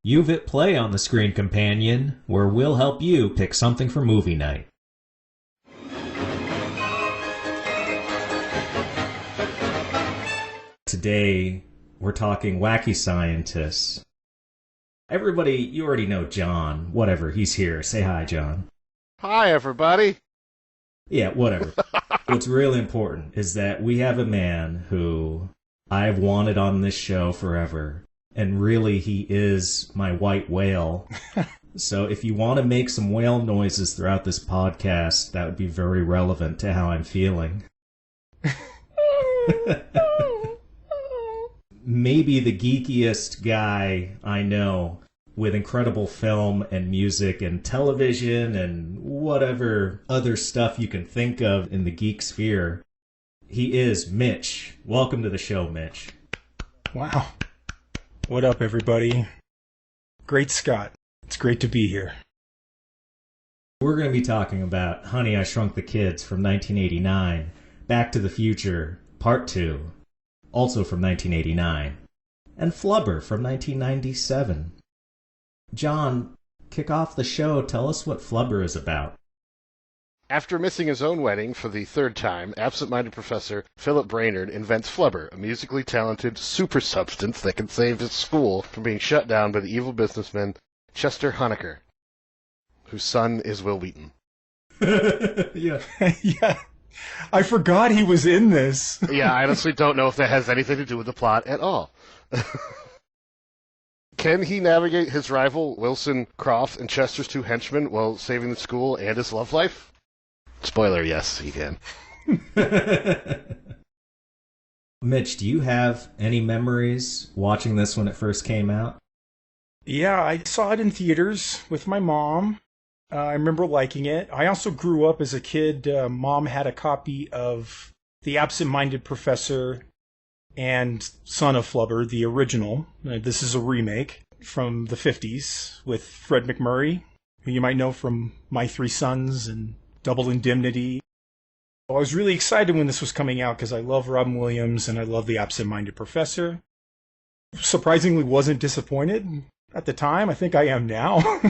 You've hit play on the Screen Companion, where we'll help you pick something for movie night. Today, we're talking wacky scientists. Everybody, you already know John. Whatever, he's here. Say hi, John. Hi, everybody. Yeah, whatever. What's really important is that we have a man who I've wanted on this show forever. And really, he is my white whale. So if you want to make some whale noises throughout this podcast, that would be very relevant to how I'm feeling. Maybe the geekiest guy I know, with incredible film and music and television and whatever other stuff you can think of in the geek sphere. He is Mitch. Welcome to the show, Mitch. Wow. What up, everybody? Great Scott. It's great to be here. We're going to be talking about Honey, I Shrunk the Kids from 1989, Back to the Future, Part 2, also from 1989, and Flubber from 1997. John, kick off the show. Tell us what Flubber is about. After missing his own wedding for the third time, absent-minded Professor Philip Brainerd invents Flubber, a musically talented super substance that can save his school from being shut down by the evil businessman Chester Honecker, whose son is Will Wheaton. Yeah. Yeah. I forgot he was in this. Yeah, I honestly don't know if that has anything to do with the plot at all. Can he navigate his rival, Wilson Croft, and Chester's two henchmen while saving the school and his love life? Spoiler, yes, he can. Mitch, do you have any memories watching this when it first came out? Yeah, I saw it in theaters with my mom. I remember liking it. I also grew up as a kid. Mom had a copy of The Absent-Minded Professor and Son of Flubber, the original. This is a remake from the 50s with Fred MacMurray, who you might know from My Three Sons and Double Indemnity. I was really excited when this was coming out because I love Robin Williams and I love The Absent-Minded Professor. Surprisingly wasn't disappointed at the time. I think I am now.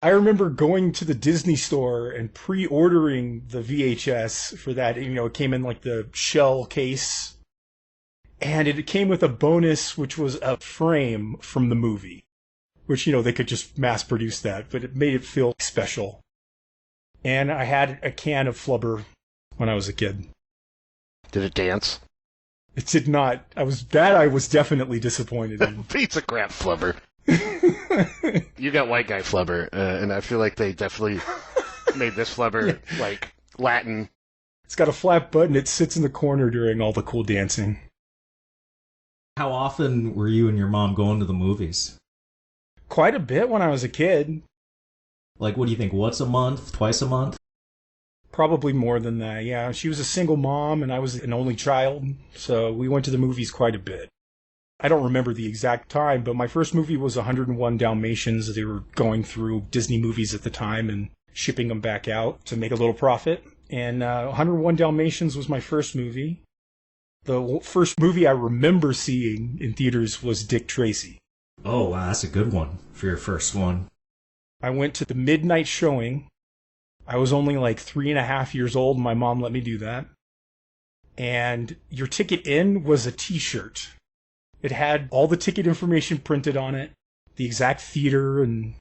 I remember going to the Disney store and pre-ordering the VHS for that. You know, it came in like the shell case. And it came with a bonus, which was a frame from the movie. Which, you know, they could just mass produce that, but it made it feel special. And I had a can of Flubber when I was a kid. Did it dance? It did not. I was definitely disappointed in. Pizza crap Flubber. You got white guy Flubber, and I feel like they definitely made this Flubber, like, Latin. It's got a flat butt and it sits in the corner during all the cool dancing. How often were you and your mom going to the movies? Quite a bit when I was a kid. Like, what do you think, once a month, twice a month? Probably more than that, yeah. She was a single mom and I was an only child, so we went to the movies quite a bit. I don't remember the exact time, but my first movie was 101 Dalmatians. They were going through Disney movies at the time and shipping them back out to make a little profit. And 101 Dalmatians was my first movie. The first movie I remember seeing in theaters was Dick Tracy. Oh, wow, that's a good one for your first one. I went to the midnight showing. I was only like 3.5 years old, and my mom let me do that. And your ticket in was a t-shirt. It had all the ticket information printed on it, the exact theater, and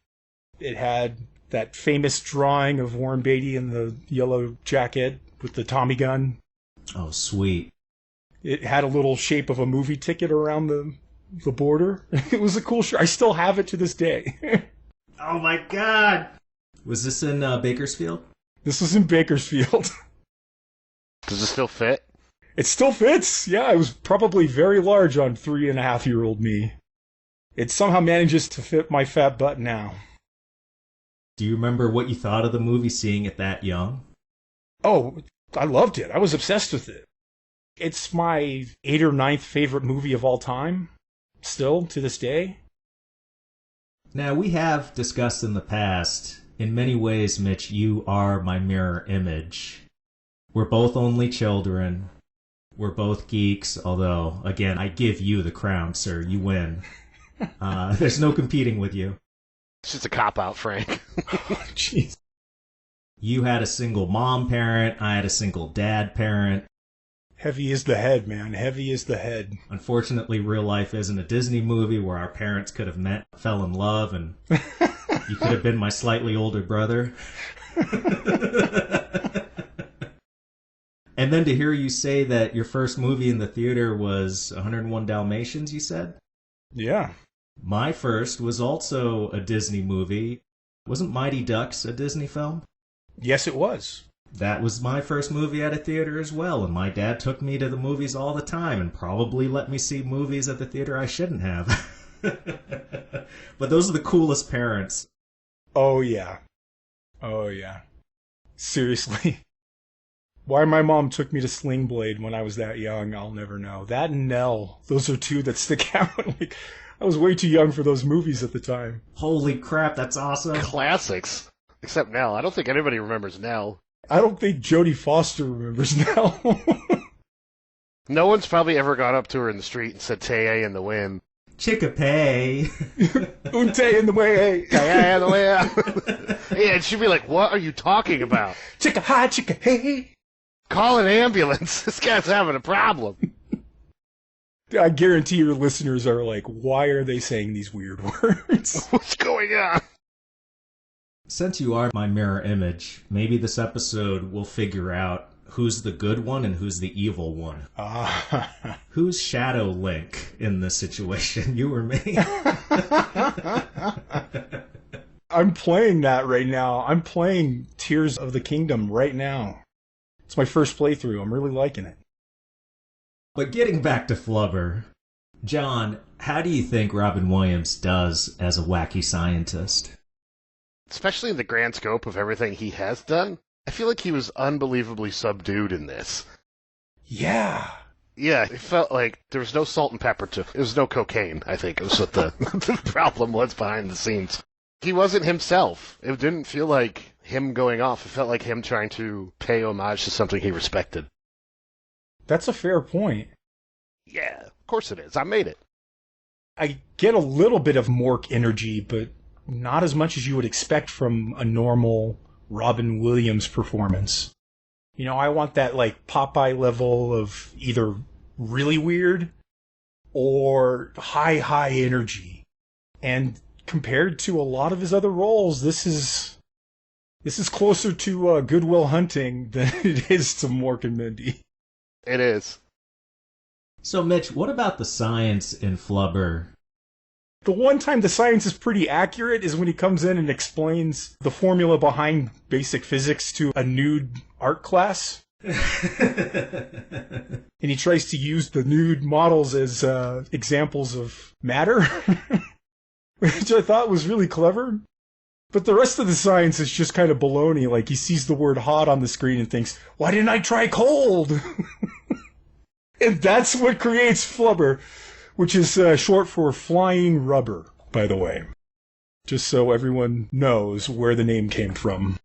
it had that famous drawing of Warren Beatty in the yellow jacket with the Tommy gun. Oh, sweet. It had a little shape of a movie ticket around the border. It was a cool shirt. I still have it to this day. Oh my God! Was this in Bakersfield? This was in Bakersfield. Does it still fit? It still fits. Yeah, it was probably very large on 3.5-year-old me. It somehow manages to fit my fat butt now. Do you remember what you thought of the movie seeing it that young? Oh, I loved it. I was obsessed with it. It's my 8th or 9th favorite movie of all time. Still, to this day. Now, we have discussed in the past, in many ways, Mitch, you are my mirror image. We're both only children. We're both geeks, although, again, I give you the crown, sir. You win. There's no competing with you. It's just a cop-out, Frank. Oh, jeez. You had a single mom parent. I had a single dad parent. Heavy is the head, man. Heavy is the head. Unfortunately, real life isn't a Disney movie where our parents could have met, fell in love, and you could have been my slightly older brother. And then to hear you say that your first movie in the theater was 101 Dalmatians, you said? Yeah. My first was also a Disney movie. Wasn't Mighty Ducks a Disney film? Yes, it was. That was my first movie at a theater as well, and my dad took me to the movies all the time and probably let me see movies at the theater I shouldn't have. But those are the coolest parents. Oh, yeah. Oh, yeah. Seriously. Why my mom took me to Sling Blade when I was that young, I'll never know. That and Nell, those are two that stick out. Like, I was way too young for those movies at the time. Holy crap, that's awesome. Classics. Except Nell. I don't think anybody remembers Nell. I don't think Jodie Foster remembers Nell. No one's probably ever gone up to her in the street and said, "Taya in the wind." Chickapay. Unte in the way. Taya in the wind. Yeah, and she'd be like, "What are you talking about? Chicka hi, chicka hey." Call an ambulance. This guy's having a problem. I guarantee your listeners are like, why are they saying these weird words? What's going on? Since you are my mirror image, maybe this episode will figure out who's the good one and who's the evil one. Who's Shadow Link in this situation, you or me? I'm playing that right now. I'm playing Tears of the Kingdom right now. It's my first playthrough. I'm really liking it. But getting back to Flubber, John, how do you think Robin Williams does as a wacky scientist? Especially in the grand scope of everything he has done, I feel like he was unbelievably subdued in this. Yeah. Yeah, it felt like there was no salt and pepper to it. There was no cocaine, I think. It was what the, the problem was behind the scenes. He wasn't himself. It didn't feel like him going off. It felt like him trying to pay homage to something he respected. That's a fair point. Yeah, of course it is. I made it. I get a little bit of Mork energy, but not as much as you would expect from a normal Robin Williams performance. You know, I want that, like, Popeye level of either really weird or high energy. And compared to a lot of his other roles, this is closer to Good Will Hunting than it is to Mork and Mindy. It is. So, Mitch, what about the science in Flubber? The one time the science is pretty accurate is when he comes in and explains the formula behind basic physics to a nude art class. And he tries to use the nude models as examples of matter, which I thought was really clever. But the rest of the science is just kind of baloney. Like, he sees the word hot on the screen and thinks, why didn't I try cold? And that's what creates Flubber, which is short for flying rubber, by the way. Just so everyone knows where the name came from.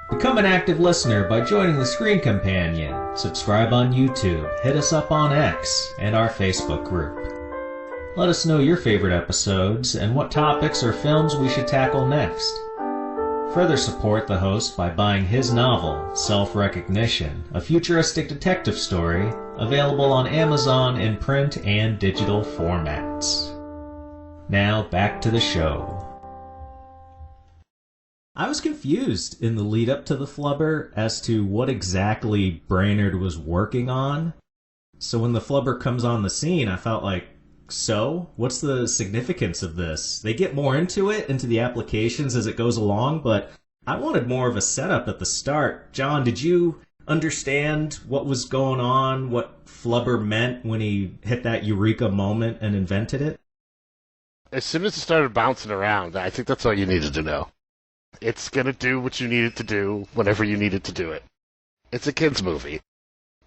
Become an active listener by joining the Screen Companion. Subscribe on YouTube, hit us up on X, and our Facebook group. Let us know your favorite episodes and what topics or films we should tackle next. Further support the host by buying his novel, Self-Recognition, a futuristic detective story, available on Amazon in print and digital formats. Now, back to the show. I was confused in the lead-up to the Flubber as to what exactly Brainerd was working on. So when the Flubber comes on the scene, I felt like, so? What's the significance of this? They get more into the applications as it goes along, but I wanted more of a setup at the start. John, did you understand what was going on, what Flubber meant when he hit that eureka moment and invented it? As soon as it started bouncing around, I think that's all you needed to know. It's going to do what you need it to do whenever you need it to do it. It's a kid's movie.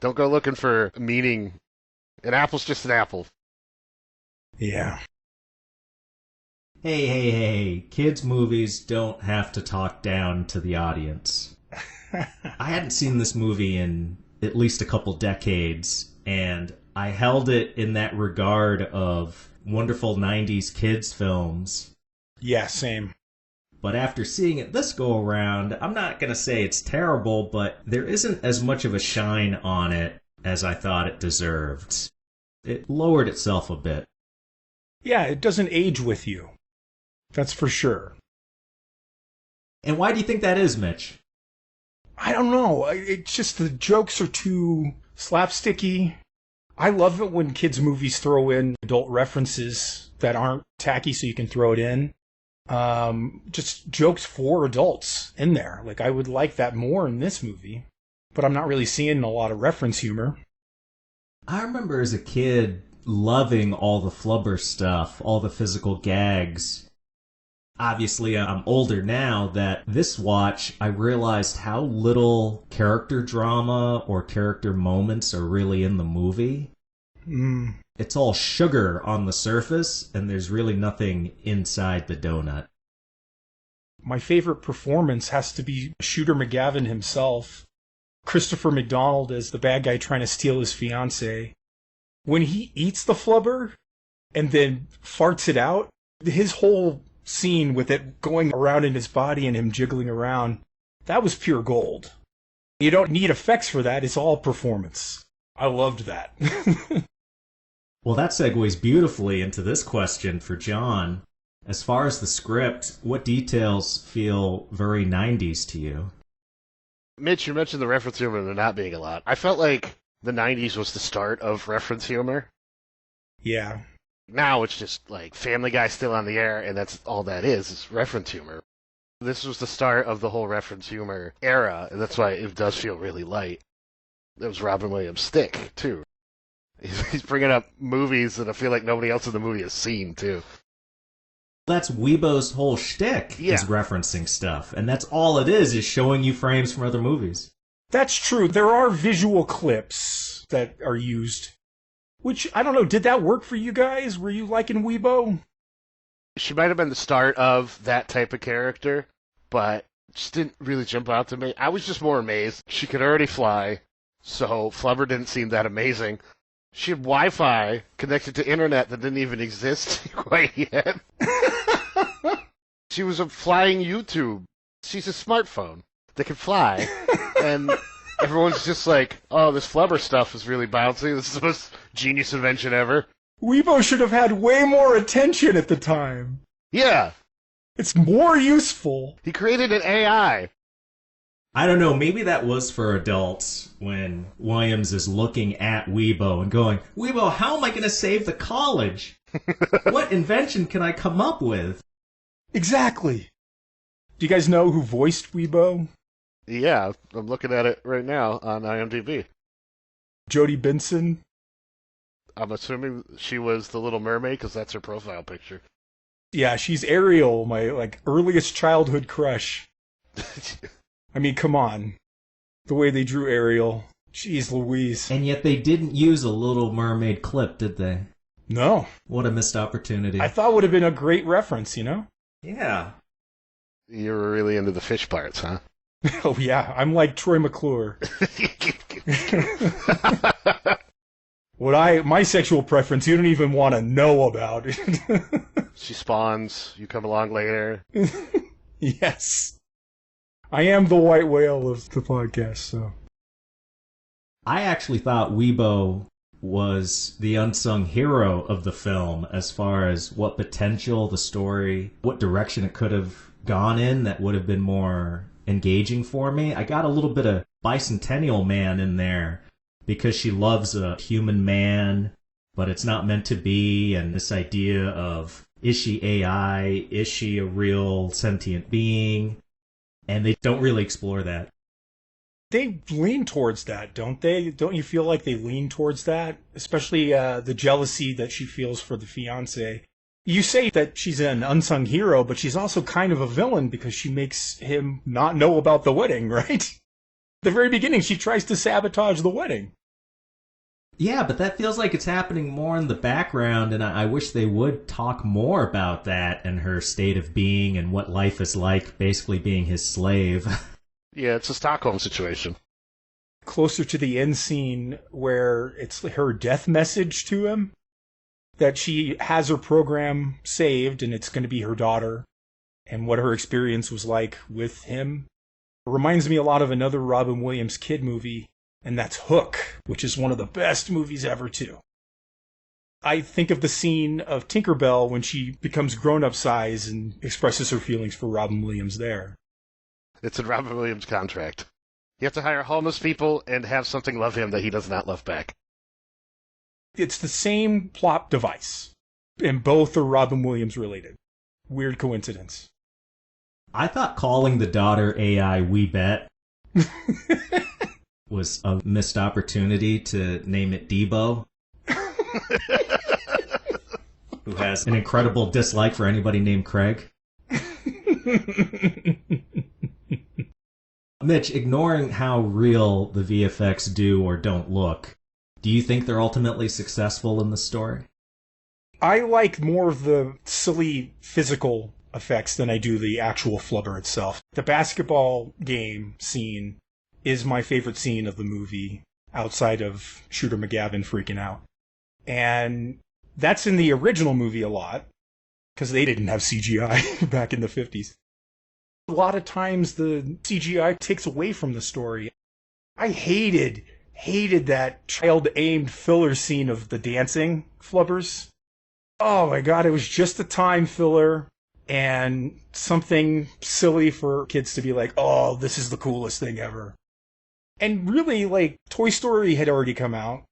Don't go looking for meaning. An apple's just an apple. Yeah. Hey. Kids' movies don't have to talk down to the audience. I hadn't seen this movie in at least a couple decades, and I held it in that regard of wonderful 90s kids films. Yeah, same. But after seeing it this go around, I'm not going to say it's terrible, but there isn't as much of a shine on it as I thought it deserved. It lowered itself a bit. Yeah, it doesn't age with you. That's for sure. And why do you think that is, Mitch? I don't know. It's just the jokes are too slapsticky. I love it when kids' movies throw in adult references that aren't tacky so you can throw it in. Just jokes for adults in there. Like, I would like that more in this movie. But I'm not really seeing a lot of reference humor. I remember as a kid loving all the Flubber stuff, all the physical gags. Obviously, I'm older now that this watch, I realized how little character drama or character moments are really in the movie. It's all sugar on the surface, and there's really nothing inside the donut. My favorite performance has to be Shooter McGavin himself. Christopher McDonald as the bad guy trying to steal his fiancée. When he eats the flubber and then farts it out, his whole scene with it going around in his body and him jiggling around, that was pure gold. You don't need effects for that, it's all performance. I loved that. Well, that segues beautifully into this question for John. As far as the script, what details feel very 90s to you? Mitch, you mentioned the reference humor and there not being a lot. I felt like the 90s was the start of reference humor. Yeah. Now it's just like Family Guy still on the air, and that's all that is reference humor. This was the start of the whole reference humor era, and that's why it does feel really light. That was Robin Williams' stick, too. He's bringing up movies that I feel like nobody else in the movie has seen, too. That's Weibo's whole shtick, is referencing stuff. And that's all it is showing you frames from other movies. That's true. There are visual clips that are used. Which, I don't know, did that work for you guys? Were you liking Weibo? She might have been the start of that type of character, but just didn't really jump out to me. I was just more amazed. She could already fly, so Flubber didn't seem that amazing. She had Wi-Fi connected to internet that didn't even exist quite yet. She was a flying YouTube. She's a smartphone that can fly. And everyone's just like, oh, this Flubber stuff is really bouncy. This is the most genius invention ever. Weibo should have had way more attention at the time. Yeah. It's more useful. He created an AI. I don't know, maybe that was for adults when Williams is looking at Weibo and going, Weibo, how am I going to save the college? What invention can I come up with? Exactly. Do you guys know who voiced Weibo? Yeah, I'm looking at it right now on IMDb. Jodie Benson. I'm assuming she was the Little Mermaid because that's her profile picture. Yeah, she's Ariel, my earliest childhood crush. I mean, come on. The way they drew Ariel. Jeez Louise. And yet they didn't use a Little Mermaid clip, did they? No. What a missed opportunity. I thought would have been a great reference, you know? Yeah. You were really into the fish parts, huh? Oh, yeah. I'm like Troy McClure. My sexual preference, you don't even want to know about it. She spawns, you come along later. Yes. I am the white whale of the podcast, so. I actually thought Weibo was the unsung hero of the film as far as what potential the story, what direction it could have gone in that would have been more engaging for me. I got a little bit of Bicentennial Man in there because she loves a human man, but it's not meant to be, and this idea of, is she AI? Is she a real sentient being? And they don't really explore that. They lean towards that, don't they? Don't you feel like they lean towards that? Especially the jealousy that she feels for the fiancé. You say that she's an unsung hero, but she's also kind of a villain because she makes him not know about the wedding, right? At the very beginning, she tries to sabotage the wedding. Yeah, but that feels like it's happening more in the background, and I wish they would talk more about that and her state of being and what life is like, basically being his slave. Yeah, it's a Stockholm situation. closer to the end scene where it's her death message to him, that she has her program saved and it's going to be her daughter, and what her experience was like with him. It reminds me a lot of another Robin Williams kid movie, and that's Hook, which is one of the best movies ever, too. I think of the scene of Tinkerbell when she becomes grown-up size and expresses her feelings for Robin Williams there. It's in Robin Williams' contract. You have to hire homeless people and have something love him that he does not love back. It's the same plot device, and both are Robin Williams related. Weird coincidence. I thought calling the daughter AI We Bet was a missed opportunity to name it Debo. Who has an incredible dislike for anybody named Craig. Mitch, ignoring how real the VFX do or don't look, do you think they're ultimately successful in the story? I like more of the silly physical effects than I do the actual Flubber itself. The basketball game scene is my favorite scene of the movie, outside of Shooter McGavin freaking out. And that's in the original movie a lot, because they didn't have CGI back in the 50s. A lot of times the CGI takes away from the story. I hated that child-aimed filler scene of the dancing Flubbers. Oh my god, it was just a time filler and something silly for kids to be like, oh, this is the coolest thing ever. And really, like, Toy Story had already come out.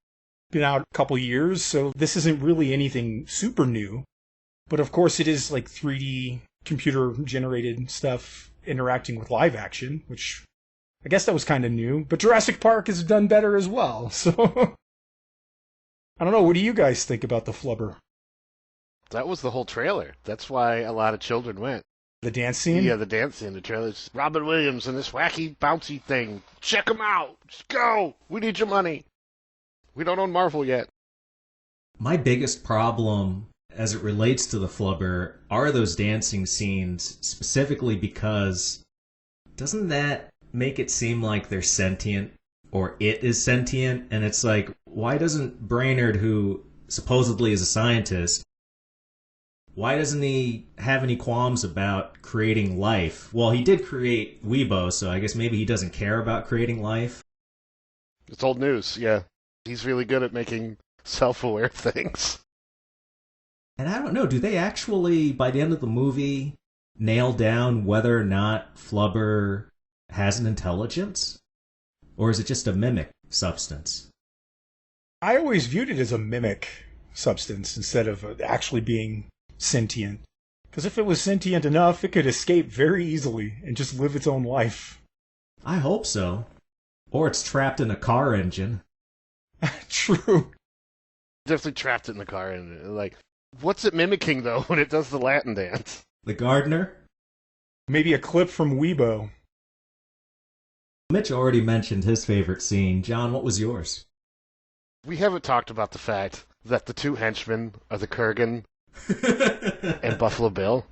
Been out a couple years, so this isn't really anything super new. But of course it is like 3D computer-generated stuff interacting with live action, which I guess that was kind of new. But Jurassic Park has done better as well, so... I don't know, what do you guys think about the Flubber? That was the whole trailer. That's why a lot of children went. The dance scene? Yeah, the dance scene. The trailer's Robin Williams and this wacky, bouncy thing. Check him out! Just go! We need your money! We don't own Marvel yet. My biggest problem as it relates to the Flubber are those dancing scenes, specifically because doesn't that make it seem like they're sentient, or it is sentient? And it's like, why doesn't Brainerd, who supposedly is a scientist, why doesn't he have any qualms about creating life? Well, he did create Weibo, so I guess maybe he doesn't care about creating life. It's old news, yeah. He's really good at making self-aware things. And I don't know, do they actually, by the end of the movie, nail down whether or not Flubber has an intelligence? Or is it just a mimic substance? I always viewed it as a mimic substance instead of actually being sentient. Because if it was sentient enough, it could escape very easily and just live its own life. I hope so. Or it's trapped in a car engine. True. Definitely trapped it in the car. And like, what's it mimicking, though, when it does the Latin dance? The gardener? Maybe a clip from Weibo. Mitch already mentioned his favorite scene. John, what was yours? We haven't talked about the fact that the two henchmen are the Kurgan and Buffalo Bill.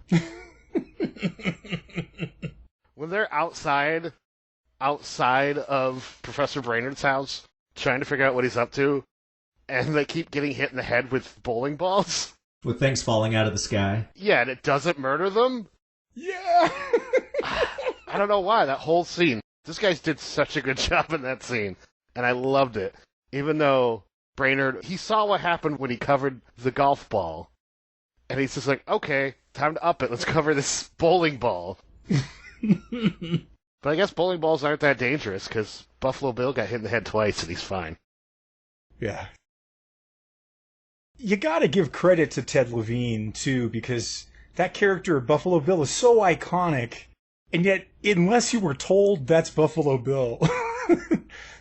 When they're outside of Professor Brainerd's house, trying to figure out what he's up to, and they keep getting hit in the head with bowling balls. With things falling out of the sky. Yeah, and it doesn't murder them? Yeah! I don't know why, that whole scene. This guy did such a good job in that scene, and I loved it. Even though Brainerd, he saw what happened when he covered the golf ball, and he's just like, okay, time to up it, let's cover this bowling ball. But I guess bowling balls aren't that dangerous, because Buffalo Bill got hit in the head twice, and he's fine. Yeah. You gotta give credit to Ted Levine, too, because that character of Buffalo Bill is so iconic, and yet, unless you were told that's Buffalo Bill,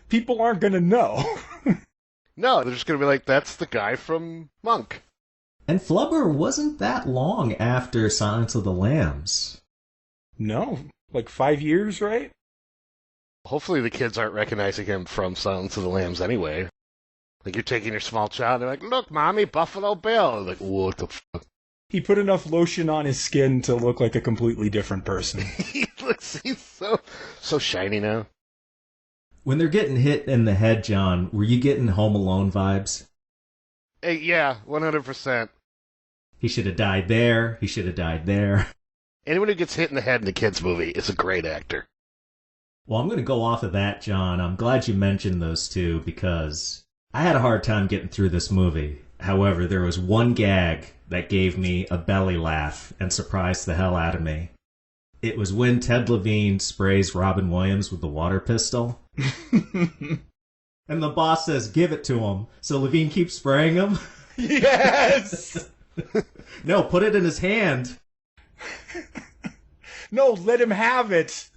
people aren't gonna know. No, they're just gonna be like, that's the guy from Monk. And Flubber wasn't that long after Silence of the Lambs. No, like 5 years, right? Hopefully the kids aren't recognizing him from Silence of the Lambs anyway. Like, you're taking your small child, and they're like, look, Mommy, Buffalo Bill. Like, what the fuck? He put enough lotion on his skin to look like a completely different person. He's so shiny now. When they're getting hit in the head, John, were you getting Home Alone vibes? Hey, yeah, 100%. He should have died there. He should have died there. Anyone who gets hit in the head in a kid's movie is a great actor. Well, I'm going to go off of that, John. I'm glad you mentioned those two because I had a hard time getting through this movie. However, there was one gag that gave me a belly laugh and surprised the hell out of me. It was when Ted Levine sprays Robin Williams with the water pistol. And the boss says, give it to him. So Levine keeps spraying him. Yes! No, put it in his hand. No, let him have it.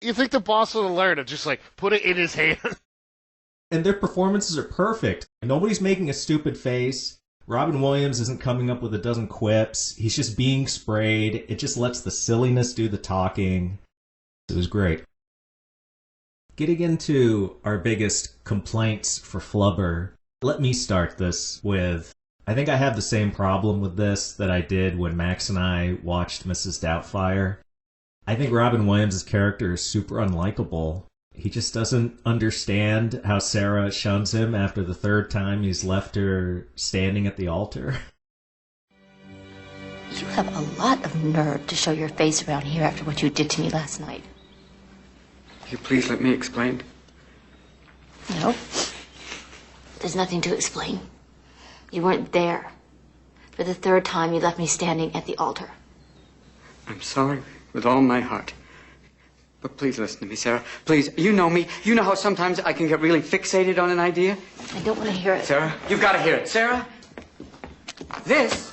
You think the boss would have learned to just, put it in his hand? And their performances are perfect. Nobody's making a stupid face. Robin Williams isn't coming up with a dozen quips. He's just being sprayed. It just lets the silliness do the talking. It was great. Getting into our biggest complaints for Flubber, let me start this with, I think I have the same problem with this that I did when Max and I watched Mrs. Doubtfire. I think Robin Williams' character is super unlikable. He just doesn't understand how Sarah shuns him after the third time he's left her standing at the altar. You have a lot of nerve to show your face around here after what you did to me last night. Will you please let me explain? No. There's nothing to explain. You weren't there. For the third time, you left me standing at the altar. I'm sorry with all my heart. But please listen to me, Sarah. Please, you know me. You know how sometimes I can get really fixated on an idea? I don't want to hear it. Sarah, you've got to hear it. Sarah, this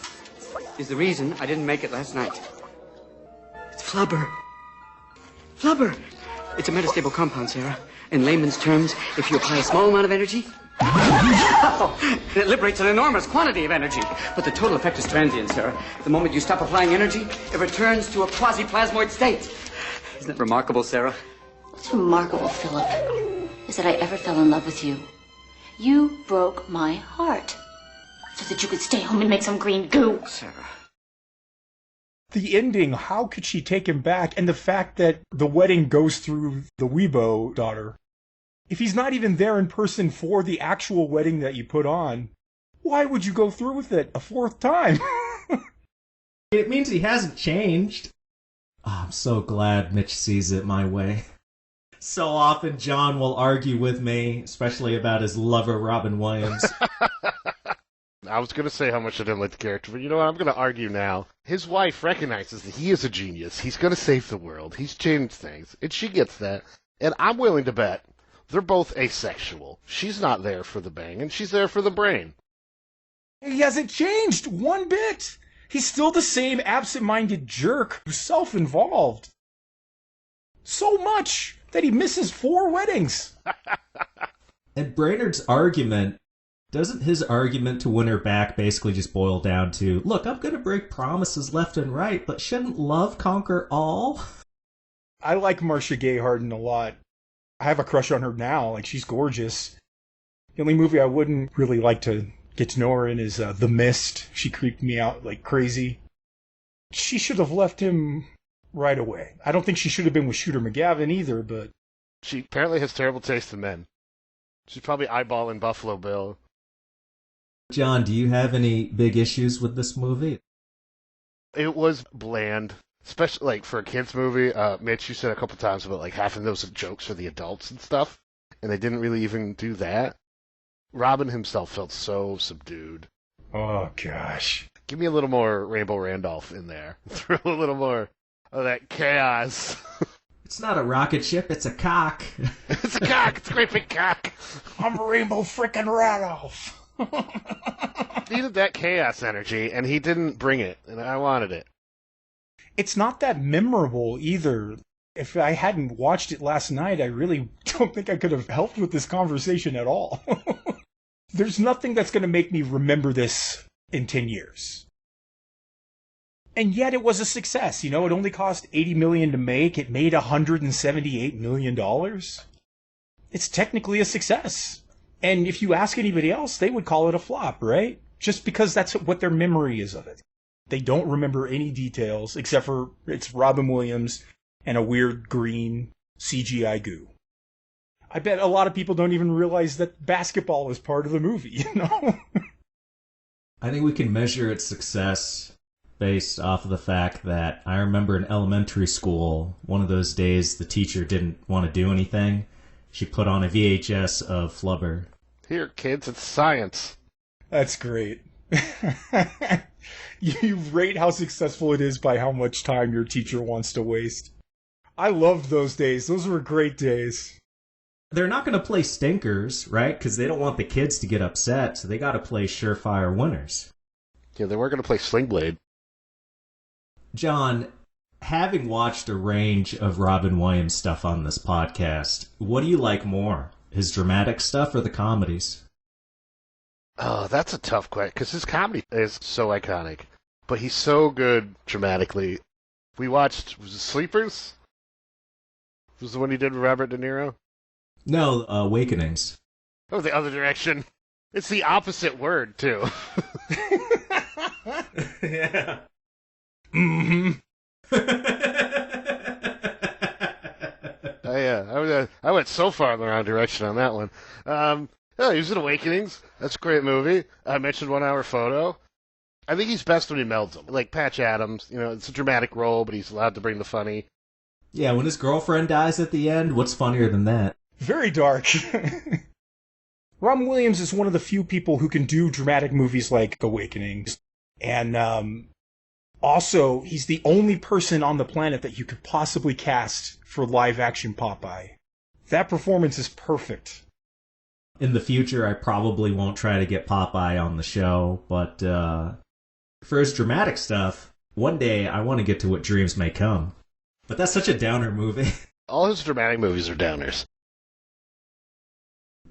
is the reason I didn't make it last night. It's Flubber. Flubber. It's a metastable compound, Sarah. In layman's terms, if you apply a small amount of energy, it liberates an enormous quantity of energy. But the total effect is transient, Sarah. The moment you stop applying energy, it returns to a quasi-plasmoid state. Isn't it remarkable, Sarah? What's remarkable, Philip, is that I ever fell in love with you. You broke my heart so that you could stay home and make some green goo. Sarah. The ending, how could she take him back? And the fact that the wedding goes through the Weibo daughter. If he's not even there in person for the actual wedding that you put on, why would you go through with it a fourth time? It means he hasn't changed. Oh, I'm so glad Mitch sees it my way. So often John will argue with me, especially about his lover, Robin Williams. I was going to say how much I didn't like the character, but you know what? I'm going to argue now. His wife recognizes that he is a genius. He's going to save the world. He's changed things. And she gets that. And I'm willing to bet they're both asexual. She's not there for the bang, and she's there for the brain. He hasn't changed one bit. He's still the same absent-minded jerk who's self-involved. So much that he misses 4 weddings. And Brainerd's argument, doesn't his argument to win her back basically just boil down to, look, I'm going to break promises left and right, but shouldn't love conquer all? I like Marcia Gay Harden a lot. I have a crush on her now. Like, she's gorgeous. The only movie I wouldn't really like to get to know her in is The Mist. She creeped me out like crazy. She should have left him right away. I don't think she should have been with Shooter McGavin either, but... She apparently has terrible taste in men. She's probably eyeballing Buffalo Bill. John, do you have any big issues with this movie? It was bland. Especially, for a kid's movie. Mitch, you said a couple times about, half of those jokes for the adults and stuff. And they didn't really even do that. Robin himself felt so subdued. Oh, gosh. Give me a little more Rainbow Randolph in there. Throw a little more of that chaos. It's not a rocket ship, it's a cock. It's a cock. It's a great big cock. I'm Rainbow frickin' Randolph. Needed that chaos energy, and he didn't bring it, and I wanted it. It's not that memorable either. If I hadn't watched it last night, I really don't think I could have helped with this conversation at all. There's nothing that's going to make me remember this in 10 years. And yet it was a success. You know, it only cost $80 million to make. It made $178 million. It's technically a success. And if you ask anybody else, they would call it a flop, right? Just because that's what their memory is of it. They don't remember any details except for it's Robin Williams and a weird green CGI goo. I bet a lot of people don't even realize that basketball is part of the movie, you know? I think we can measure its success based off of the fact that I remember in elementary school, one of those days the teacher didn't want to do anything. She put on a VHS of Flubber. Here, kids, it's science. That's great. You rate how successful it is by how much time your teacher wants to waste. I loved those days. Those were great days. They're not going to play stinkers, right? Because they don't want the kids to get upset, so they got to play surefire winners. Yeah, they weren't going to play Sling Blade. John, having watched a range of Robin Williams stuff on this podcast, what do you like more? His dramatic stuff or the comedies? Oh, that's a tough question, because his comedy is so iconic. But he's so good dramatically. We watched, was it Sleepers? Was the one he did with Robert De Niro? No, Awakenings. Oh, the other direction. It's the opposite word, too. Yeah. Mm-hmm. I went so far in the wrong direction on that one. Yeah, he was in Awakenings. That's a great movie. I mentioned 1 Hour Photo. I think he's best when he melds them. Like Patch Adams, you know, it's a dramatic role, but he's allowed to bring the funny. Yeah, when his girlfriend dies at the end, what's funnier than that? Very dark. Robin Williams is one of the few people who can do dramatic movies like Awakenings. And also, he's the only person on the planet that you could possibly cast for live-action Popeye. That performance is perfect. In the future, I probably won't try to get Popeye on the show, but for his dramatic stuff, one day I want to get to What Dreams May Come. But that's such a downer movie. All his dramatic movies are downers.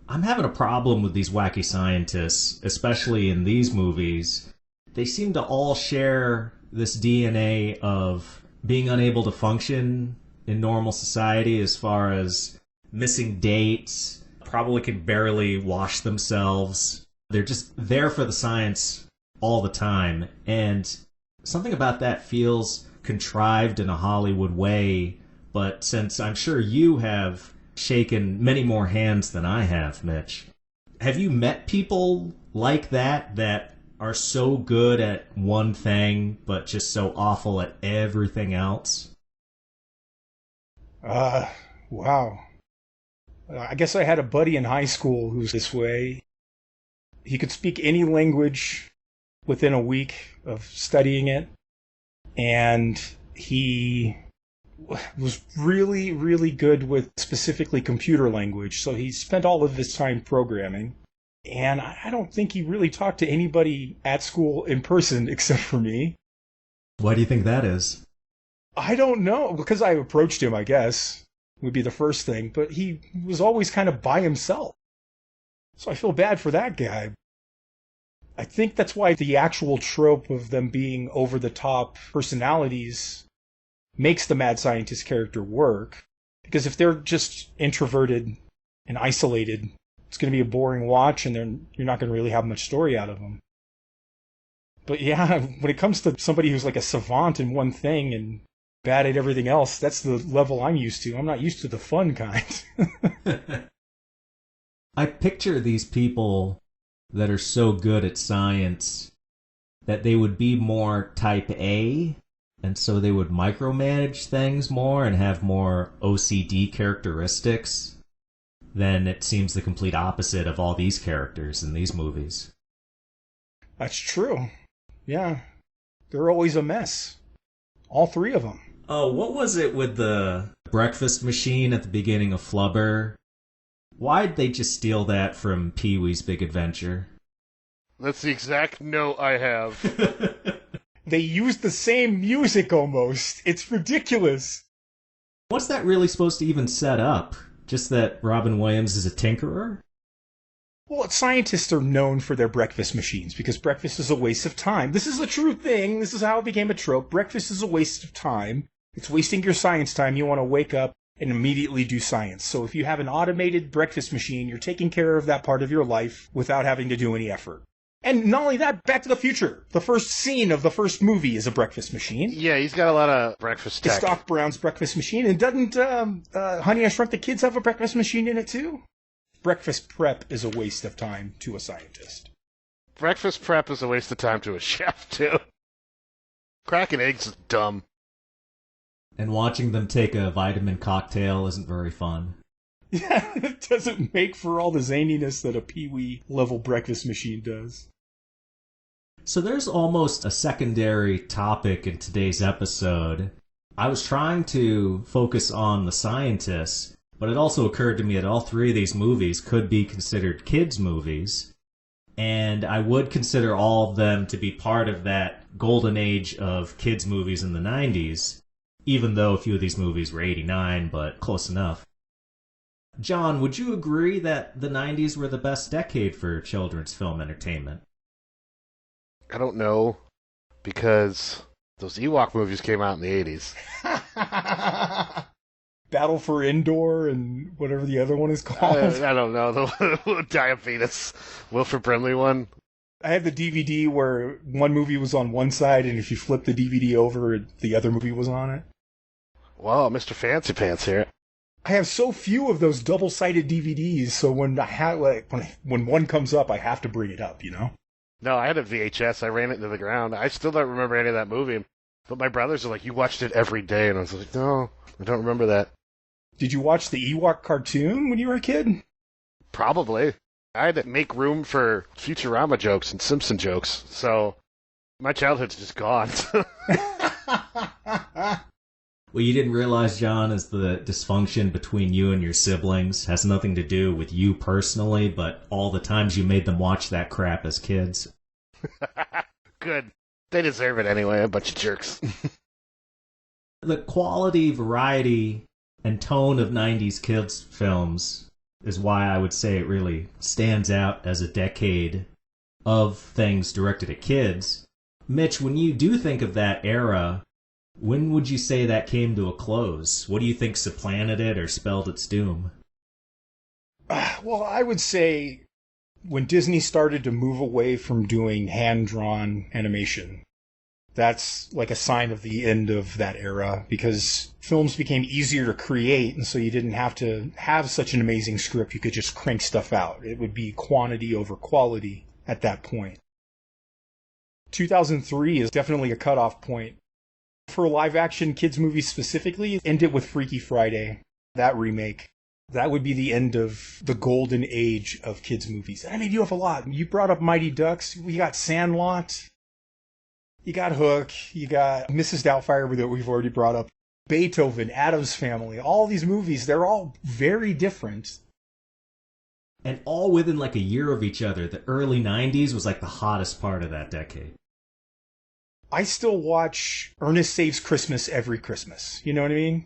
I'm having a problem with these wacky scientists, especially in these movies. They seem to all share this DNA of being unable to function in normal society as far as missing dates, probably can barely wash themselves. They're just there for the science all the time. And something about that feels contrived in a Hollywood way. But since I'm sure you have shaken many more hands than I have, Mitch, have you met people like that are so good at one thing but just so awful at everything else? Wow. I guess I had a buddy in high school who's this way. He could speak any language within a week of studying it, and he was really, really good with specifically computer language, so he spent all of his time programming. And I don't think he really talked to anybody at school in person except for me. Why do you think that is? I don't know, because I approached him, I guess, would be the first thing, but he was always kind of by himself. So I feel bad for that guy. I think that's why the actual trope of them being over-the-top personalities makes the mad scientist character work. Because if they're just introverted and isolated, it's going to be a boring watch, and you're not going to really have much story out of them. But yeah, when it comes to somebody who's like a savant in one thing and bad at everything else, that's the level I'm used to. I'm not used to the fun kind. I picture these people that are so good at science that they would be more type A, and so they would micromanage things more and have more OCD characteristics. Then it seems the complete opposite of all these characters in these movies. That's true. Yeah. They're always a mess. All three of them. Oh, what was it with the breakfast machine at the beginning of Flubber? Why'd they just steal that from Pee-wee's Big Adventure? That's the exact note I have. They used the same music almost. It's ridiculous. What's that really supposed to even set up? Just that Robin Williams is a tinkerer? Well, scientists are known for their breakfast machines because breakfast is a waste of time. This is a true thing. This is how it became a trope. Breakfast is a waste of time. It's wasting your science time. You want to wake up and immediately do science. So if you have an automated breakfast machine, you're taking care of that part of your life without having to do any effort. And not only that, Back to the Future. The first scene of the first movie is a breakfast machine. Yeah, he's got a lot of breakfast tech. It's Doc Brown's breakfast machine. And doesn't Honey, I Shrunk the Kids have a breakfast machine in it too? Breakfast prep is a waste of time to a scientist. Breakfast prep is a waste of time to a chef, too. Cracking eggs is dumb. And watching them take a vitamin cocktail isn't very fun. Yeah, it doesn't make for all the zaniness that a Pee-wee level breakfast machine does. So there's almost a secondary topic in today's episode. I was trying to focus on the scientists, but it also occurred to me that all three of these movies could be considered kids' movies, and I would consider all of them to be part of that golden age of kids' movies in the 90s, even though a few of these movies were 89, but close enough. John, would you agree that the 90s were the best decade for children's film entertainment? I don't know, because those Ewok movies came out in the 80s. Battle for Endor and whatever the other one is called. I don't know, the Diabetes Wilford Brimley one. I had the DVD where one movie was on one side, and if you flip the DVD over, the other movie was on it. Wow, Mr. Fancy Pants here. I have so few of those double-sided DVDs, so when when one comes up, I have to bring it up, you know? No, I had a VHS. I ran it into the ground. I still don't remember any of that movie. But my brothers are like, you watched it every day. And I was like, no, I don't remember that. Did you watch the Ewok cartoon when you were a kid? Probably. I had to make room for Futurama jokes and Simpson jokes. So my childhood's just gone. What you didn't realize, John, is the dysfunction between you and your siblings has nothing to do with you personally, but all the times you made them watch that crap as kids. Good. They deserve it anyway, a bunch of jerks. The quality, variety, and tone of 90s kids films is why I would say it really stands out as a decade of things directed at kids. Mitch, when you do think of that era, when would you say that came to a close? What do you think supplanted it or spelled its doom? Well, I would say when Disney started to move away from doing hand-drawn animation, that's like a sign of the end of that era, because films became easier to create, and so you didn't have to have such an amazing script. You could just crank stuff out. It would be quantity over quality at that point. 2003 is definitely a cutoff point. For live-action kids movies specifically, end it with Freaky Friday, that remake. That would be the end of the golden age of kids movies. I mean, you have a lot. You brought up Mighty Ducks. We got Sandlot. You got Hook. You got Mrs. Doubtfire that we've already brought up. Beethoven, Addams Family. All these movies, they're all very different. And all within like a year of each other. The early 90s was like the hottest part of that decade. I still watch Ernest Saves Christmas every Christmas. You know what I mean?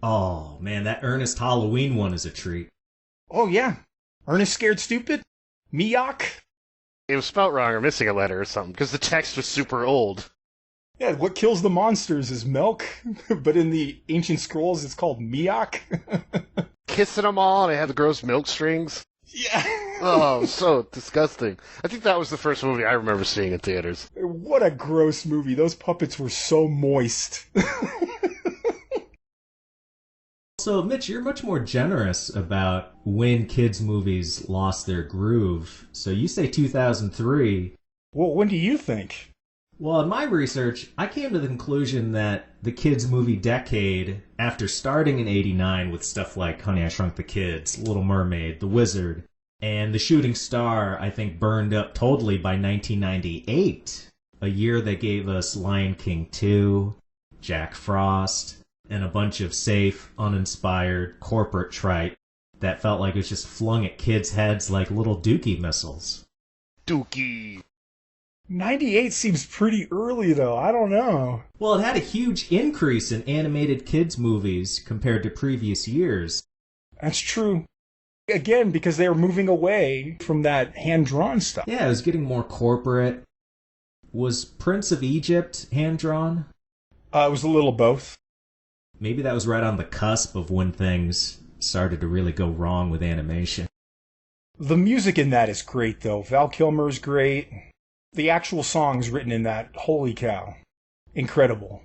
Oh, man, that Ernest Halloween one is a treat. Oh, yeah. Ernest Scared Stupid? Miyok? It was spelt wrong or missing a letter or something, because the text was super old. Yeah, what kills the monsters is milk, but in the ancient scrolls it's called Miyok. Kissing them all, and it had the gross milk strings. Yeah. Oh, so disgusting. I think that was the first movie I remember seeing in theaters. What a gross movie. Those puppets were so moist. So, Mitch, you're much more generous about when kids' movies lost their groove. So you say 2003. Well, when do you think? Well, in my research, I came to the conclusion that the kids' movie decade, after starting in 89 with stuff like Honey, I Shrunk the Kids, Little Mermaid, The Wizard, and The Shooting Star, I think, burned up totally by 1998, a year that gave us Lion King 2, Jack Frost, and a bunch of safe, uninspired, corporate tripe that felt like it was just flung at kids' heads like little dookie missiles. Dookie. 98 seems pretty early, though. I don't know. Well, it had a huge increase in animated kids' movies compared to previous years. That's true. Again, because they were moving away from that hand-drawn stuff. Yeah, it was getting more corporate. Was Prince of Egypt hand-drawn? It was a little both. Maybe that was right on the cusp of when things started to really go wrong with animation. The music in that is great, though. Val Kilmer's great. The actual songs written in that, holy cow. Incredible.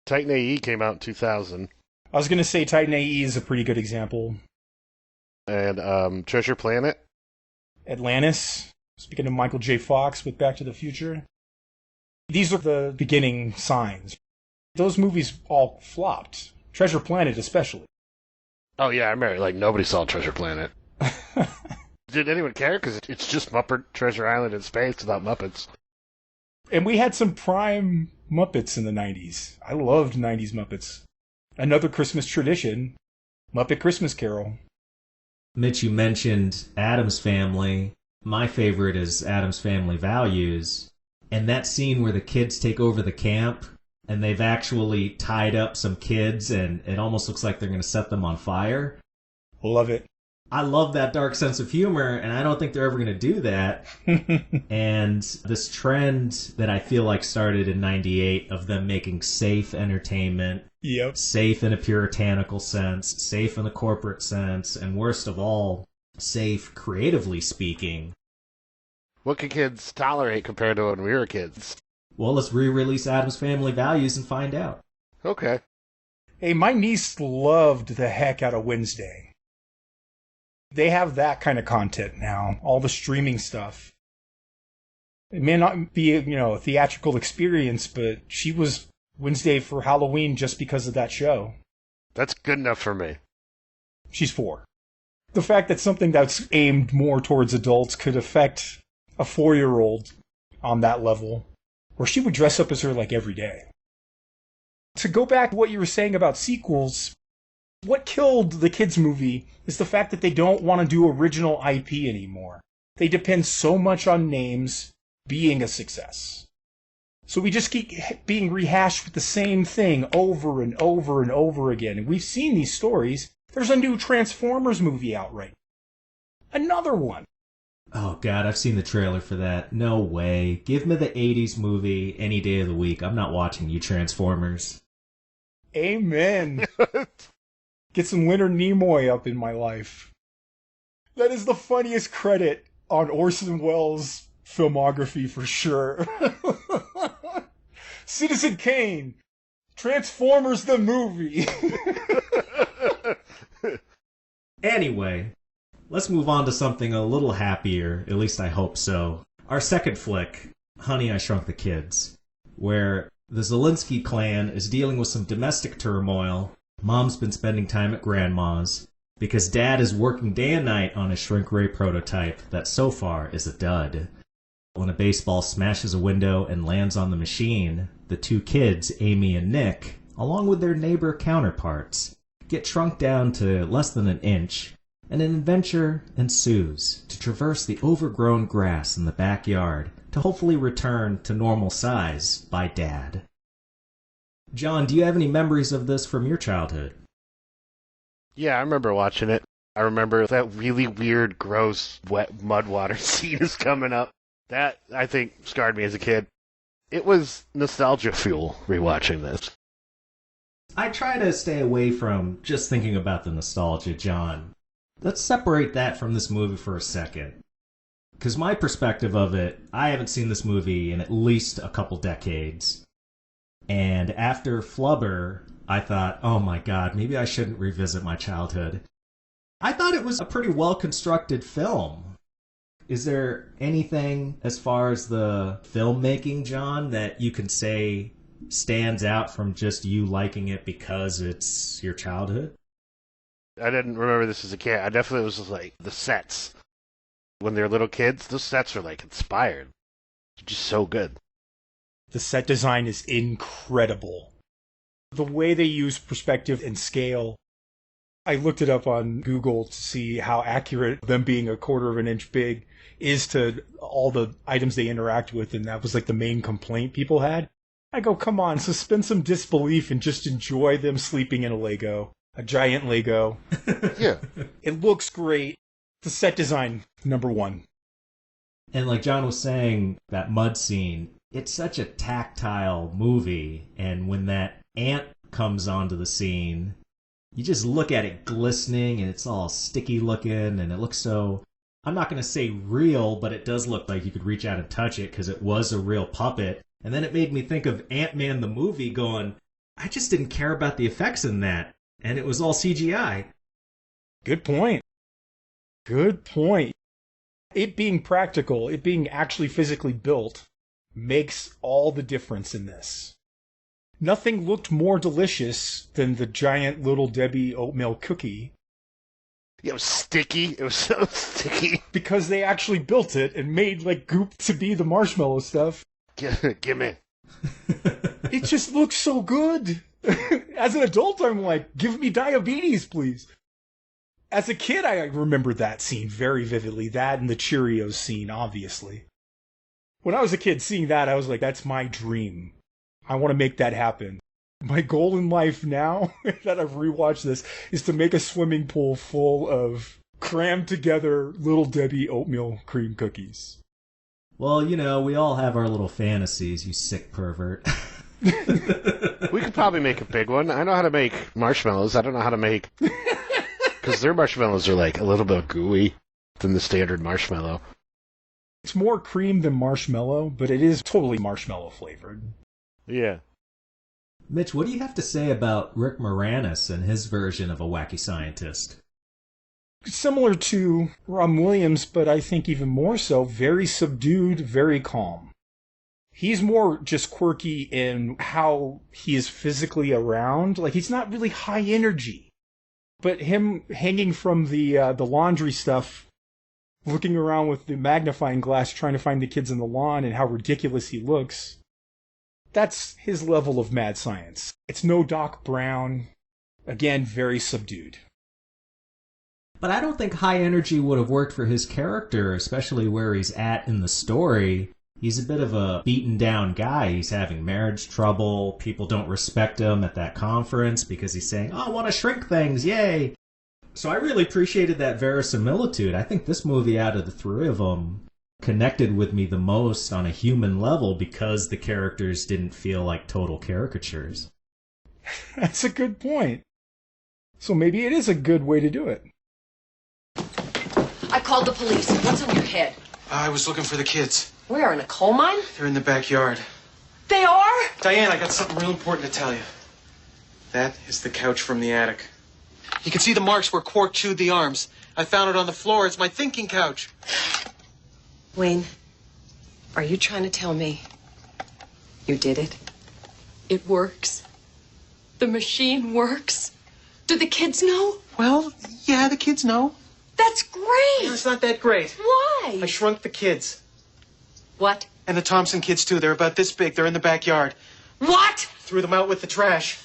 Titan AE came out in 2000. I was going to say Titan AE is a pretty good example. And Treasure Planet. Atlantis. Speaking of Michael J. Fox with Back to the Future. These are the beginning signs. Those movies all flopped. Treasure Planet especially. Oh yeah, I remember. Like, nobody saw Treasure Planet. Did anyone care? Because it's just Muppet Treasure Island in space without Muppets. And we had some prime Muppets in the 90s. I loved 90s Muppets. Another Christmas tradition, Muppet Christmas Carol. Mitch, you mentioned Addams Family. My favorite is Addams Family Values. And that scene where the kids take over the camp and they've actually tied up some kids and it almost looks like they're going to set them on fire. Love it. I love that dark sense of humor, and I don't think they're ever going to do that. And this trend that I feel like started in 98 of them making safe entertainment, Yep. safe in a puritanical sense, safe in the corporate sense, and worst of all, safe creatively speaking. What can kids tolerate compared to when we were kids? Well, let's re-release Addams Family Values and find out. Okay. Hey, my niece loved the heck out of Wednesday. They have that kind of content now, all the streaming stuff. It may not be, a theatrical experience, but she was Wednesday for Halloween just because of that show. That's good enough for me. She's 4. The fact that something that's aimed more towards adults could affect a 4-year-old on that level, where she would dress up as her like every day. To go back to what you were saying about sequels, what killed the kids' movie is the fact that they don't want to do original IP anymore. They depend so much on names being a success. So we just keep being rehashed with the same thing over and over and over again. And we've seen these stories. There's a new Transformers movie out right now. Another one. Oh, God, I've seen the trailer for that. No way. Give me the 80s movie any day of the week. I'm not watching you Transformers. Amen. Get some Leonard Nimoy up in my life. That is the funniest credit on Orson Welles' filmography for sure. Citizen Kane. Transformers the movie. Anyway, let's move on to something a little happier, at least I hope so. Our second flick, Honey, I Shrunk the Kids, where the Zelensky clan is dealing with some domestic turmoil. Mom's been spending time at Grandma's because Dad is working day and night on a shrink ray prototype that so far is a dud. When a baseball smashes a window and lands on the machine, the two kids, Amy and Nick, along with their neighbor counterparts, get shrunk down to less than an inch, and an adventure ensues to traverse the overgrown grass in the backyard to hopefully return to normal size by Dad. John, do you have any memories of this from your childhood? Yeah, I remember watching it. I remember that really weird, gross, wet mud water scene is coming up. That, I think, scarred me as a kid. It was nostalgia fuel rewatching this. I try to stay away from just thinking about the nostalgia, John. Let's separate that from this movie for a second. Because my perspective of it, I haven't seen this movie in at least a couple decades. And after Flubber, I thought, oh my god, maybe I shouldn't revisit my childhood. I thought it was a pretty well-constructed film. Is there anything as far as the filmmaking, John, that you can say stands out from just you liking it because it's your childhood? I didn't remember this as a kid. I definitely was just like, the sets. When they were little kids, those sets were like inspired. They're just so good. The set design is incredible. The way they use perspective and scale. I looked it up on Google to see how accurate them being a quarter of an inch big is to all the items they interact with, and that was like the main complaint people had. I go, come on, suspend some disbelief and just enjoy them sleeping in a Lego. A giant Lego. Yeah. It looks great. The set design, number one. And like John was saying, that mud scene, it's such a tactile movie, and when that ant comes onto the scene, you just look at it glistening, and it's all sticky looking, and it looks so I'm not going to say real, but it does look like you could reach out and touch it because it was a real puppet. And then it made me think of Ant-Man the movie going, I just didn't care about the effects in that. And it was all CGI. Good point. Good point. It being practical, it being actually physically built, makes all the difference in this. Nothing looked more delicious than the giant Little Debbie oatmeal cookie. It was sticky. It was so sticky. Because they actually built it and made like goop to be the marshmallow stuff. Give me. It just looks so good. As an adult, I'm like, give me diabetes, please. As a kid, I remember that scene very vividly. That and the Cheerios scene, obviously. When I was a kid, seeing that, I was like, that's my dream. I want to make that happen. My goal in life now, that I've rewatched this, is to make a swimming pool full of crammed together Little Debbie oatmeal cream cookies. Well, you know, we all have our little fantasies, you sick pervert. We could probably make a big one. I know how to make marshmallows. I don't know how to make... Because their marshmallows are like a little bit gooey than the standard marshmallow. It's more cream than marshmallow, but it is totally marshmallow flavored. Yeah. Mitch, what do you have to say about Rick Moranis and his version of a wacky scientist? Similar to Robin Williams, but I think even more so, very subdued, very calm. He's more just quirky in how he is physically around. Like, he's not really high energy. But him hanging from the laundry stuff, looking around with the magnifying glass, trying to find the kids in the lawn and how ridiculous he looks, that's his level of mad science. It's no Doc Brown. Again, very subdued. But I don't think high energy would have worked for his character, especially where he's at in the story. He's a bit of a beaten down guy. He's having marriage trouble. People don't respect him at that conference because he's saying, oh, I want to shrink things, yay! So I really appreciated that verisimilitude. I think this movie, out of the three of them, connected with me the most on a human level because the characters didn't feel like total caricatures. That's a good point. So maybe it is a good way to do it. I called the police. What's on your head? I was looking for the kids. Where, in a coal mine? They're in the backyard. They are? Diane, I got something real important to tell you. That is the couch from the attic. You can see the marks where Quark chewed the arms. I found it on the floor. It's my thinking couch. Wayne, are you trying to tell me you did it? It works. The machine works. Do the kids know? Well, yeah, the kids know. That's great. No, it's not that great. Why? I shrunk the kids. What? And the Thompson kids, too. They're about this big. They're in the backyard. What? Threw them out with the trash.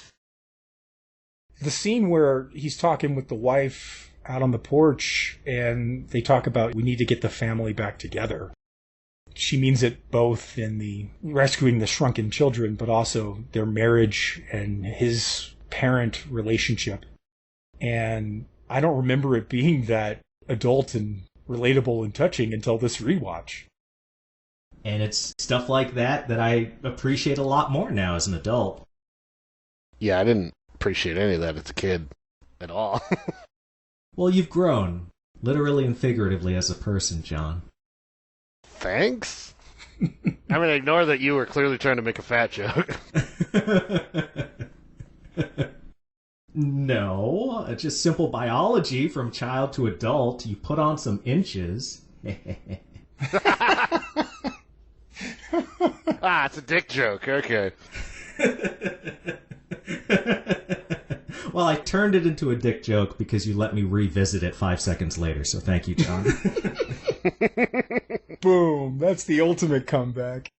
The scene where he's talking with the wife out on the porch and they talk about we need to get the family back together. She means it both in the rescuing the shrunken children, but also their marriage and his parent relationship. And I don't remember it being that adult and relatable and touching until this rewatch. And it's stuff like that that I appreciate a lot more now as an adult. Yeah, I didn't appreciate any of that as a kid at all. Well, you've grown, literally and figuratively, as a person, John. Thanks? I mean, ignore that you were clearly trying to make a fat joke. No, it's just simple biology from child to adult. You put on some inches. Ah, it's a dick joke. Okay. Well, I turned it into a dick joke because you let me revisit it 5 seconds later, so thank you, John. Boom, that's the ultimate comeback.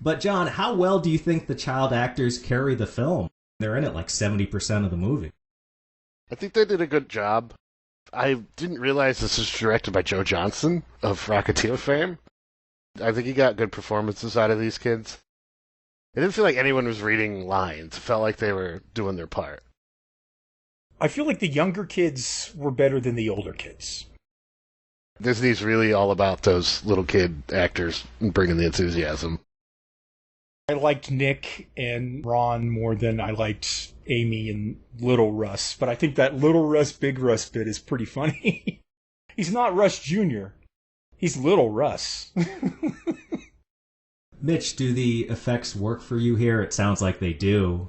But John, how well do you think the child actors carry the film? They're in it like 70% of the movie. I think they did a good job. I didn't realize this was directed by Joe Johnston of Rocketeer fame. I think he got good performances out of these kids. It didn't feel like anyone was reading lines. It felt like they were doing their part. I feel like the younger kids were better than the older kids. Disney's really all about those little kid actors and bringing the enthusiasm. I liked Nick and Ron more than I liked Amy and Little Russ, but I think that Little Russ, Big Russ bit is pretty funny. He's not Russ Jr. He's little Russ. Mitch, do the effects work for you here? It sounds like they do.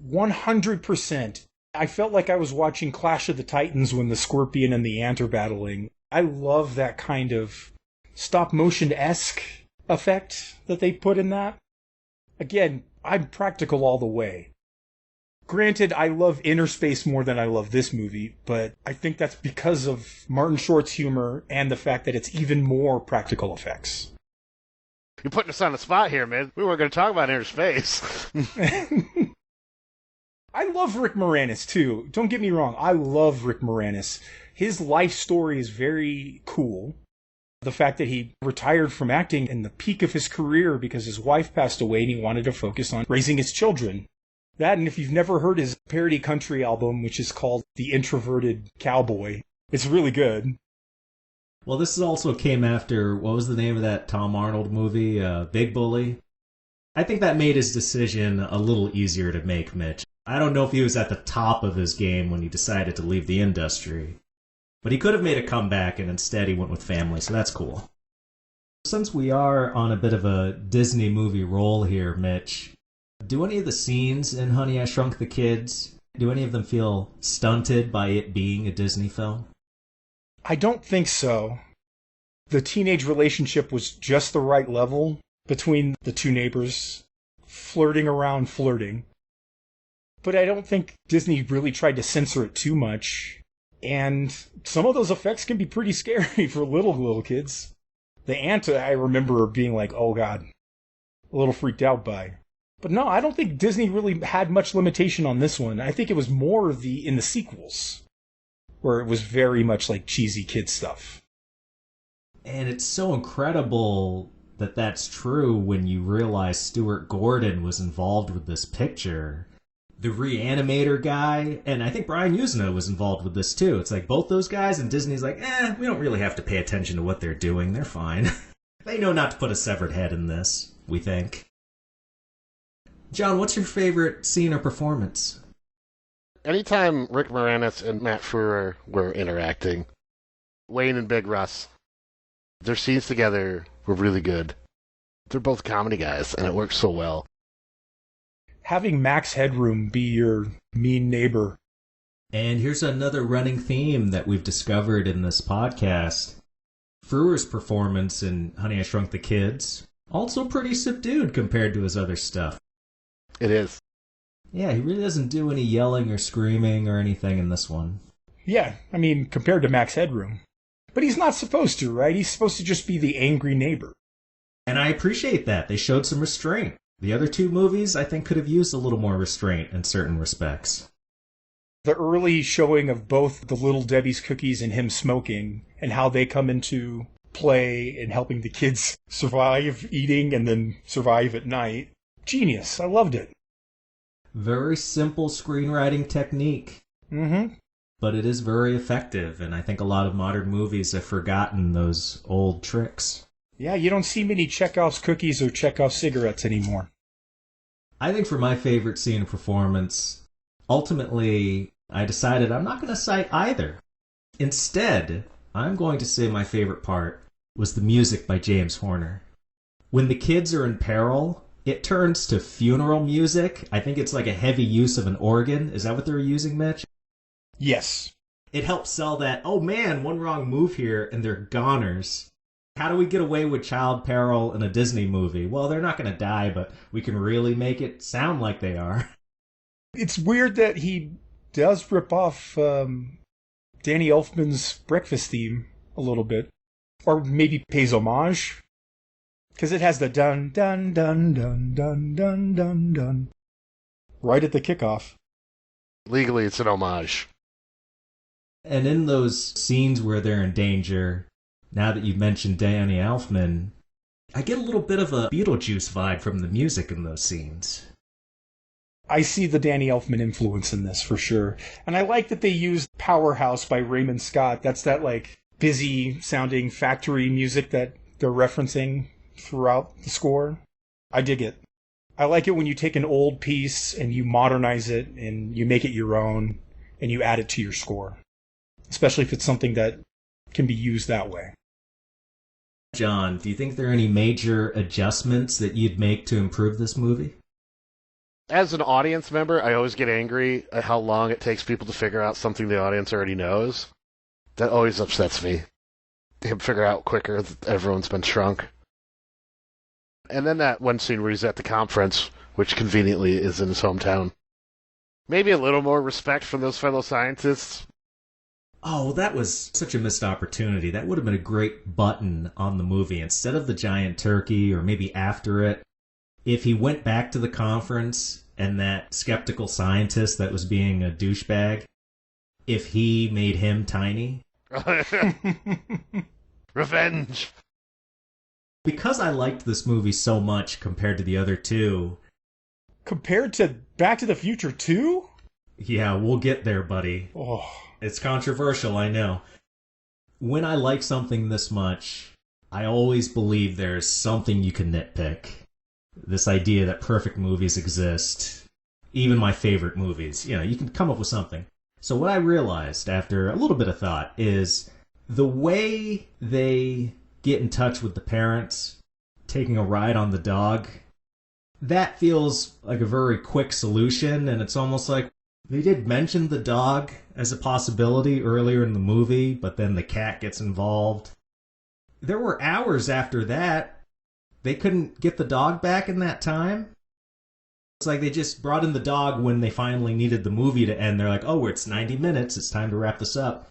100%. I felt like I was watching Clash of the Titans when the Scorpion and the Ant are battling. I love that kind of stop-motion-esque effect that they put in that. Again, I'm practical all the way. Granted, I love Inner Space more than I love this movie, but I think that's because of Martin Short's humor and the fact that it's even more practical effects. You're putting us on the spot here, man. We weren't going to talk about Inner Space. I love Rick Moranis, too. Don't get me wrong. I love Rick Moranis. His life story is very cool. The fact that he retired from acting in the peak of his career because his wife passed away and he wanted to focus on raising his children. That, and if you've never heard his parody country album, which is called The Introverted Cowboy, it's really good. Well, this also came after, what was the name of that Tom Arnold movie, Big Bully? I think that made his decision a little easier to make, Mitch. I don't know if he was at the top of his game when he decided to leave the industry. But he could have made a comeback, and instead he went with family, so that's cool. Since we are on a bit of a Disney movie roll here, Mitch, do any of the scenes in Honey, I Shrunk the Kids, do any of them feel stunted by it being a Disney film? I don't think so. The teenage relationship was just the right level between the two neighbors, flirting around flirting. But I don't think Disney really tried to censor it too much. And some of those effects can be pretty scary for little kids. The ant, I remember being like, oh god, a little freaked out by. But no, I don't think Disney really had much limitation on this one. I think it was more in the sequels, where it was very much like cheesy kid stuff. And it's so incredible that that's true when you realize Stuart Gordon was involved with this picture. The Reanimator guy, and I think Brian Usna was involved with this too. It's like both those guys, and Disney's like, we don't really have to pay attention to what they're doing. They're fine. They know not to put a severed head in this, we think. John, what's your favorite scene or performance? Anytime Rick Moranis and Matt Frewer were interacting, Wayne and Big Russ, their scenes together were really good. They're both comedy guys, and it works so well. Having Max Headroom be your mean neighbor. And here's another running theme that we've discovered in this podcast. Frewer's performance in Honey, I Shrunk the Kids, also pretty subdued compared to his other stuff. It is. Yeah, he really doesn't do any yelling or screaming or anything in this one. Yeah, I mean, compared to Max Headroom. But he's not supposed to, right? He's supposed to just be the angry neighbor. And I appreciate that. They showed some restraint. The other two movies, I think, could have used a little more restraint in certain respects. The early showing of both the Little Debbie's cookies and him smoking, and how they come into play in helping the kids survive eating and then survive at night. Genius. I loved it. Very simple screenwriting technique. Mm-hmm. But it is very effective, and I think a lot of modern movies have forgotten those old tricks. Yeah, you don't see many Chekhov's cookies or Chekhov's cigarettes anymore. I think for my favorite scene of performance, ultimately, I decided I'm not going to cite either. Instead, I'm going to say my favorite part was the music by James Horner. When the kids are in peril, it turns to funeral music. I think it's like a heavy use of an organ. Is that what they were using, Mitch? Yes. It helps sell that, oh man, one wrong move here and they're goners. How do we get away with child peril in a Disney movie? Well, they're not going to die, but we can really make it sound like they are. It's weird that he does rip off Danny Elfman's Breakfast theme a little bit. Or maybe pays homage. Because it has the dun dun dun dun dun dun dun dun right at the kickoff. Legally, it's an homage. And in those scenes where they're in danger, now that you've mentioned Danny Elfman, I get a little bit of a Beetlejuice vibe from the music in those scenes. I see the Danny Elfman influence in this for sure. And I like that they used Powerhouse by Raymond Scott. That's that like busy sounding factory music that they're referencing throughout the score. I dig it. I like it when you take an old piece and you modernize it and you make it your own and you add it to your score. Especially if it's something that can be used that way. John, do you think there are any major adjustments that you'd make to improve this movie? As an audience member, I always get angry at how long it takes people to figure out something the audience already knows. That always upsets me. Him figure out quicker that everyone's been shrunk. And then that one scene where he's at the conference, which conveniently is in his hometown. Maybe a little more respect from those fellow scientists. Oh, that was such a missed opportunity. That would have been a great button on the movie. Instead of the giant turkey, or maybe after it, if he went back to the conference and that skeptical scientist that was being a douchebag, if he made him tiny. Revenge! Because I liked this movie so much compared to the other two. Compared to Back to the Future 2? Yeah, we'll get there, buddy. Oh. It's controversial, I know. When I like something this much, I always believe there's something you can nitpick. This idea that perfect movies exist. Even my favorite movies. You know, you can come up with something. So what I realized after a little bit of thought is the way they get in touch with the parents, taking a ride on the dog, that feels like a very quick solution, and it's almost like they did mention the dog as a possibility earlier in the movie, but then the cat gets involved. There were hours after that. They couldn't get the dog back in that time. It's like they just brought in the dog when they finally needed the movie to end. They're like, oh, it's 90 minutes. It's time to wrap this up.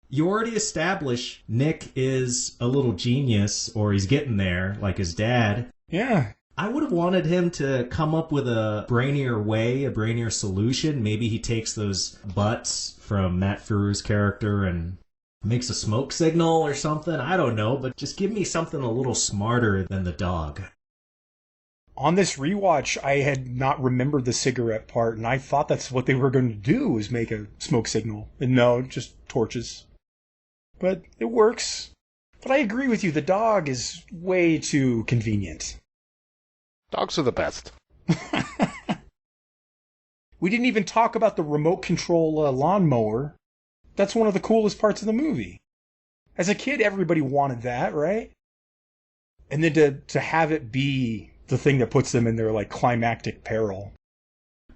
You already established Nick is a little genius, or he's getting there, like his dad. Yeah. I would have wanted him to come up with a brainier way, a brainier solution. Maybe he takes those butts from Matt Furu's character and makes a smoke signal or something. I don't know, but just give me something a little smarter than the dog. On this rewatch, I had not remembered the cigarette part, and I thought that's what they were going to do, was make a smoke signal. And no, just torches. But it works. But I agree with you, the dog is way too convenient. Dogs are the best. We didn't even talk about the remote control lawnmower. That's one of the coolest parts of the movie. As a kid, everybody wanted that, right? And then to have it be the thing that puts them in their like climactic peril.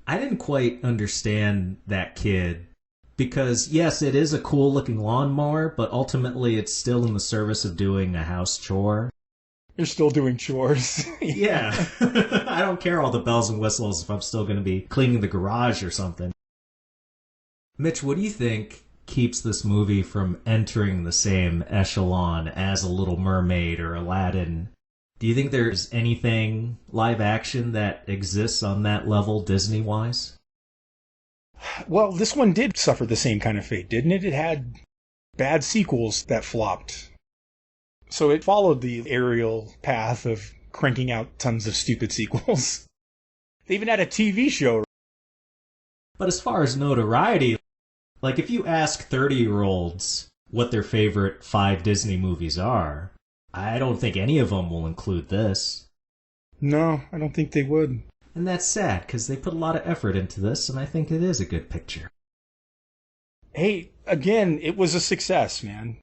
I didn't quite understand that kid. Because, yes, it is a cool-looking lawnmower, but ultimately it's still in the service of doing a house chore. You're still doing chores. Yeah. I don't care all the bells and whistles if I'm still going to be cleaning the garage or something. Mitch, what do you think keeps this movie from entering the same echelon as A Little Mermaid or Aladdin? Do you think there's anything live action that exists on that level Disney-wise? Well, this one did suffer the same kind of fate, didn't it? It had bad sequels that flopped. So it followed the aerial path of cranking out tons of stupid sequels. They even had a TV show. But as far as notoriety, like if you ask 30-year-olds what their favorite 5 Disney movies are, I don't think any of them will include this. No, I don't think they would. And that's sad, because they put a lot of effort into this, and I think it is a good picture. Hey, again, it was a success, man.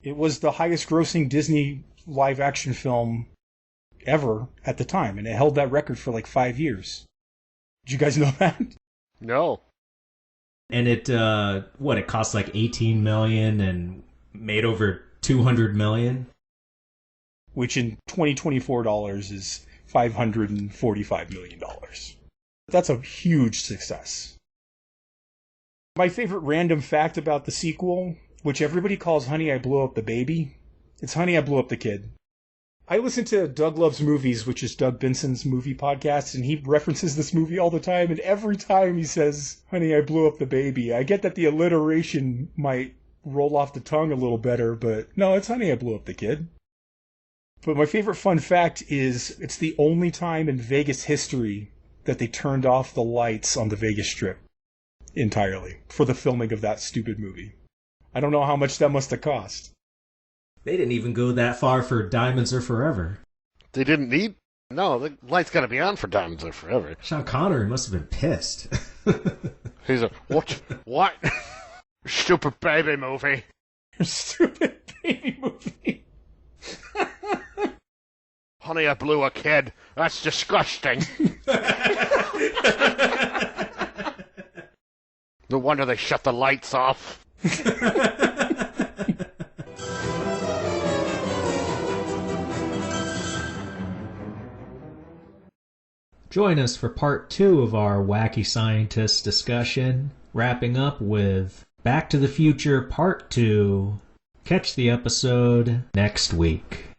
It was the highest grossing Disney live-action film ever at the time, and it held that record for like 5 years. Did you guys know that? No. And it cost like $18 million and made over $200 million? Which in 2024 dollars is $545 million. That's a huge success. My favorite random fact about the sequel, which everybody calls Honey, I Blew Up the Baby, it's Honey, I Blew Up the Kid. I listen to Doug Loves Movies, which is Doug Benson's movie podcast, and he references this movie all the time, and every time he says, Honey, I Blew Up the Baby, I get that the alliteration might roll off the tongue a little better, but no, it's Honey, I Blew Up the Kid. But my favorite fun fact is it's the only time in Vegas history that they turned off the lights on the Vegas Strip entirely for the filming of that stupid movie. I don't know how much that must have cost. They didn't even go that far for Diamonds Are Forever. They didn't need? No, the light's got to be on for Diamonds Are Forever. Sean Connery must have been pissed. He's a, what? Stupid baby movie. Stupid baby movie. Honey, I blew a kid. That's disgusting. No wonder they shut the lights off. Join us for part 2 of our Wacky Scientists discussion, wrapping up with Back to the Future Part 2. Catch the episode next week.